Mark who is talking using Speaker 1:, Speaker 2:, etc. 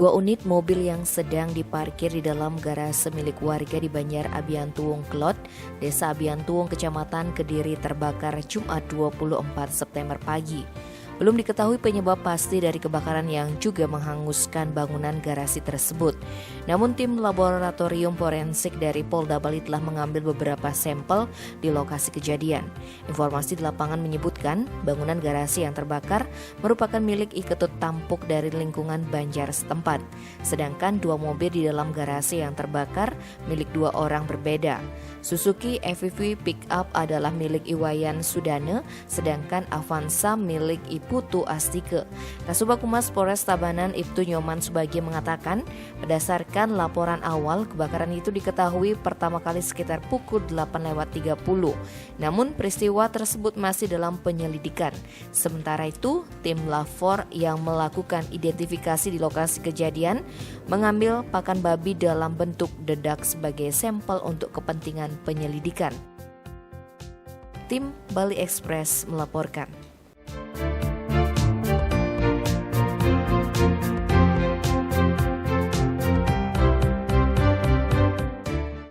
Speaker 1: Dua unit mobil yang sedang diparkir di dalam garase milik warga di Banjar Abiantuwung Klot, Desa Abiantuwung, Kecamatan Kediri terbakar Jumat 24 September pagi. Belum diketahui penyebab pasti dari kebakaran yang juga menghanguskan bangunan garasi tersebut. Namun tim laboratorium forensik dari Polda Bali telah mengambil beberapa sampel di lokasi kejadian. Informasi di lapangan menyebutkan bangunan garasi yang terbakar merupakan milik Iketut Tampuk dari lingkungan Banjar setempat. Sedangkan dua mobil di dalam garasi yang terbakar milik dua orang berbeda. Suzuki FVV Pickup adalah milik Iwayan Sudane, sedangkan Avanza milik Putu Astike. Kasubag Humas Polres Tabanan Ibtu Nyoman Subagio mengatakan, berdasarkan laporan awal, kebakaran itu diketahui pertama kali sekitar pukul 8.30. Namun peristiwa tersebut masih dalam penyelidikan. Sementara itu, tim Lafor yang melakukan identifikasi di lokasi kejadian mengambil pakan babi dalam bentuk dedak sebagai sampel untuk kepentingan penyelidikan. Tim Bali Express melaporkan.